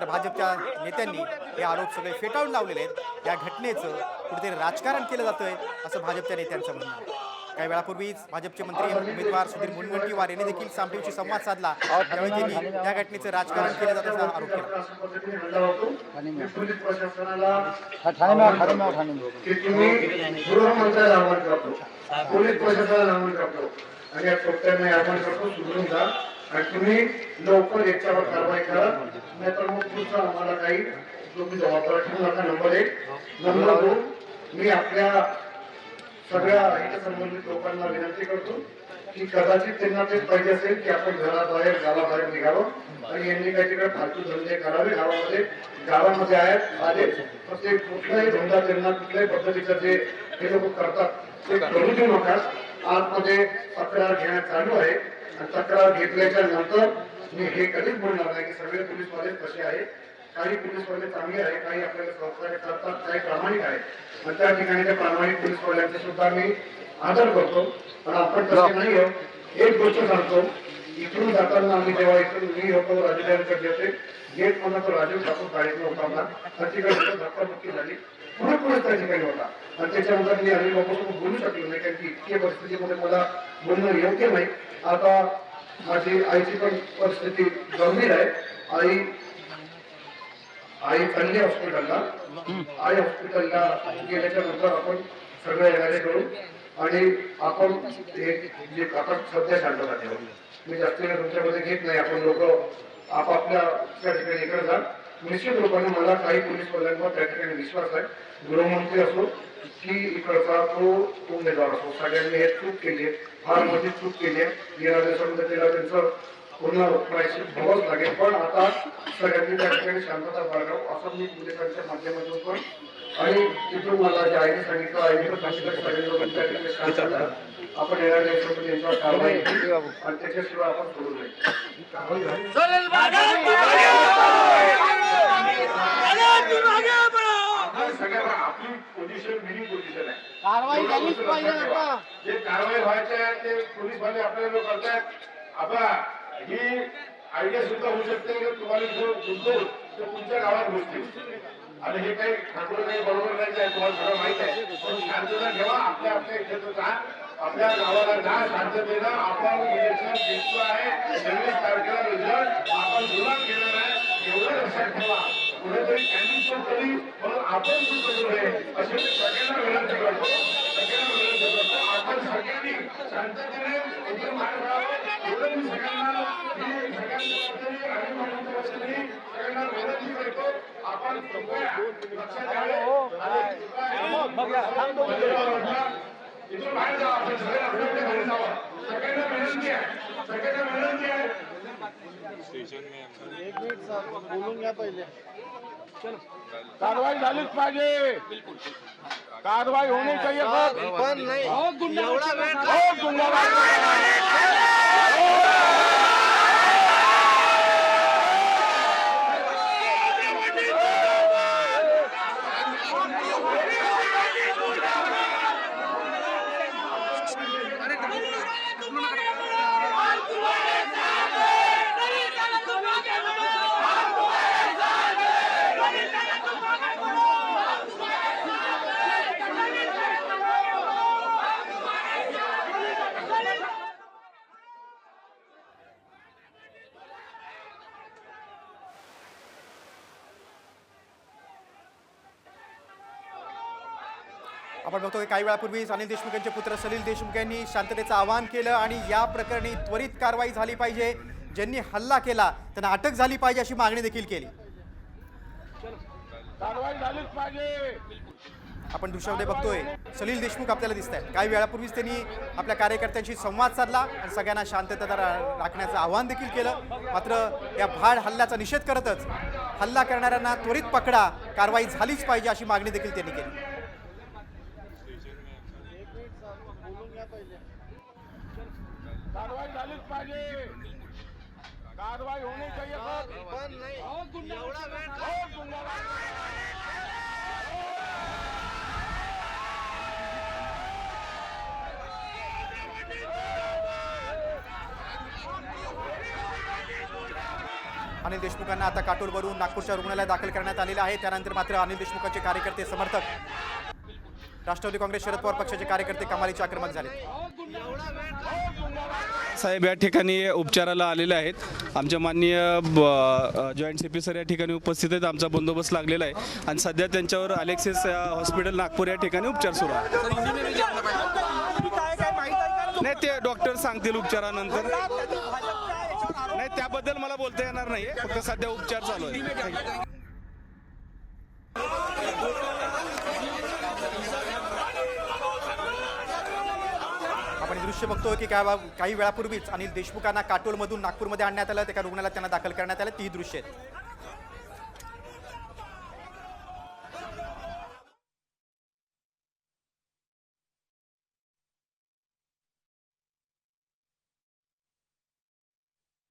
मात्र भाजपच्या नेत्यांनी हे आरोप सगळे फेटाळून लावलेले आहेत। या घटनेचं कुठेतरी राजकारण केलं जातंय असं भाजपच्या नेत्यांचं म्हणणं आहे। काही वेळापूर्वीच भाजपचे मंत्री उमेदवार सुधीर मुनगंटीवार यांनी देखील सामटेंशी संवाद साधला, त्यावेळी त्यांनी या घटनेचं राजकारण केलं जातं आरोप केला। पोलीस प्रशासनाला आवाहन करतो आणि या चोट्यांना आवाहन करतो सुधरून जा आणि तुम्ही लवकर याच्यावर कारवाई करा, नाहीतर मग पुढचा आम्हाला काही तुम्ही जबाबदार ठेवू नका। नंबर 1 नंबर 2 मी आपल्या सगळ्या इथे संबंधित लोकांना विनंती करतो की कदाचित त्यांना तेच पाहिजे असेल की आपण घराबाहेर गावाबाहेर निघावं आणि यांनी काही तिकडे फालतू धंदे करावे गावामध्ये आहेत आले तर ते कुठलाही धंदा त्यांना कुठल्याही पद्धतीचं जे हे लोक करतात ते करू देऊ नका। आतमध्ये तक्रार घेण्यात चालू आहे आणि तक्रार घेतल्याच्या नंतर मी हे कधीच बोलणार नाही की सगळे पोलीसवाले कसे आहेत। काही पोलीसवाले चांगले आहे, काही आपल्याला सहकार्य करतात, काही प्रामाणिक आहेत आणि त्या ठिकाणी त्या प्रामाणिक पोलीसवाल्यांचा सुद्धा मी आदर करतो। पण आपण तसे नाही आहोत। एक गोष्ट सांगतो, इकडून जाताना आम्ही जेव्हा इकडून मी होतो राजूकडे येते गेट म्हणून तो राजू ठाकूर गाडीतून होता तर तिकडे धक्काबुक्की झाली, पुढे त्या ठिकाणी होता आणि त्याच्यानंतर मी अनिल बाबासोबत बोलू शकलो नाही कारण की इतक्या परिस्थितीमध्ये मला बोलणं योग्य नाही। आता माझी आईची पण परिस्थिती गंभीर आहे। आई चालली हॉस्पिटलला, आई हॉस्पिटलला गेल्याच्या नंतर आपण सगळं येणारे करू आणि आपण जे आता सध्या शांतता ठेवू। मी जास्त वेळ तुमच्यामध्ये घेत नाही, आपण लोक आपापल्या त्या ठिकाणी इकडे जा। निश्चित रूपाने मला काही पोलीस वाल्यांवर त्या ठिकाणी विश्वास आहे, गृहमंत्री असो की इकडचा तो उमेदवार असो, सगळ्यांनी हे चूक केली आहे, फार मोठी चूक केली आहे। येणाऱ्या दिवसामध्ये त्याला त्यांचं पूर्ण प्रायश्चित भरावंच लागेल। पण आता सगळ्यांनी त्या ठिकाणी शांतता बाळगावं असं मी पोलिसांच्या माध्यमातून पण आणि तिथून मला जे आईने सांगितलं आईने पण सांगितलं सगळे लोक त्या ठिकाणी शांत आपण येणाऱ्या दिवसामध्ये यांच्यावर कारवाई केली आणि त्याच्याशिवाय आपण सोडू नये। आपली पोझिशन मिनी पोझिशन आहे, कारवाई झालीच पाहिजे। आता जे कारवाई व्हायचे आहे ते पोलीस वाले आपल्या लोक करतात। आता ही आयडिया सुद्धा होऊ शकते की तुम्हाला जो गुंतवून तो तुमच्या गावात घुसतील आणि हे काही ठाकूर काही बरोबर नाही आहे, तुम्हाला सगळं माहित आहे। पण शांतता ठेवा, आपल्या इथे जा, आपल्या गावाला जा शांततेनं। आपण इलेक्शन जिंकलो आहे, 26 तारखेला रिझल्ट आपण जुलाब केलेला आहे, एवढं लक्षात ठेवा। कुठेतरी कॅन्डिडेट तरी म्हणून आपण करू नये अशी मी सगळ्यांना विनंती करतो, आपण सगळ्यांनी शांततेने एकदम बाहेर राहावं एवढं मी सगळ्यांना सगळ्यांना विनंती करतो। आपण लक्षात द्यावे इथून बाहेर जावं, आपण सगळे आपल्या घरी जावं, सगळ्यांना विनंती आहे, सगळ्यांना विनंती आहे। एक मिनिट बोलून घ्या पहिले। कारवाई झालीच पाहिजे, कारवाई होनी चाहिए पण नाही आपण बघतो की काही वेळापूर्वीच अनिल देशमुख यांचे पुत्र सलील देशमुख यांनी शांततेचं आवाहन केलं आणि या प्रकरणी त्वरित कारवाई झाली पाहिजे, ज्यांनी हल्ला केला त्यांना अटक झाली पाहिजे अशी मागणी देखील केली। कारवाई झालीच पाहिजे। आपण दृश्यामध्ये बघतोय सलील देशमुख आपल्याला दिसत आहेत। काही वेळापूर्वीच त्यांनी आपल्या कार्यकर्त्यांशी संवाद साधला आणि सगळ्यांना शांतता राखण्याचं आवाहन देखील केलं। मात्र या भाड हल्ल्याचा निषेध करतच हल्ला करणाऱ्यांना त्वरित पकडा, कारवाई झालीच पाहिजे अशी मागणी देखील त्यांनी केली। कारवाई झालीच पाहिजे, कारवाई होनी चाहिए पण नाही अनिल देशमुखांना आता काटोलवरून नागपूरच्या रुग्णालयात दाखल करण्यात आलेलं आहे. त्यानंतर मात्र अनिल देशमुखांचे कार्यकर्ते समर्थक राष्ट्रवादी काँग्रेस शरद पवार पक्षाचे कार्यकर्ते कमालीचे आक्रमक झाले. साहेब या ठिकाणी उपचाराला आलेले आहेत. आमच्या माननीय जॉईंट CP सर या ठिकाणी उपस्थित आहेत. आमचा बंदोबस्त लागलेला आहे आणि सध्या त्यांच्यावर अलेक्सिस हॉस्पिटल नागपूर या ठिकाणी उपचार सुरू आहे. नाही ते डॉक्टर सांगतील उपचारानंतर. नाही त्याबद्दल मला बोलता येणार नाही, फक्त सध्या उपचार चालू आहे. आपण हे दृश्य बघतोय की काही वेळापूर्वीच अनिल देशमुखांना काटोलमधून नागपूरमध्ये आणण्यात आलं. त्या रुग्णालयात त्यांना दाखल करण्यात आलं. ती दृश्य आहेत.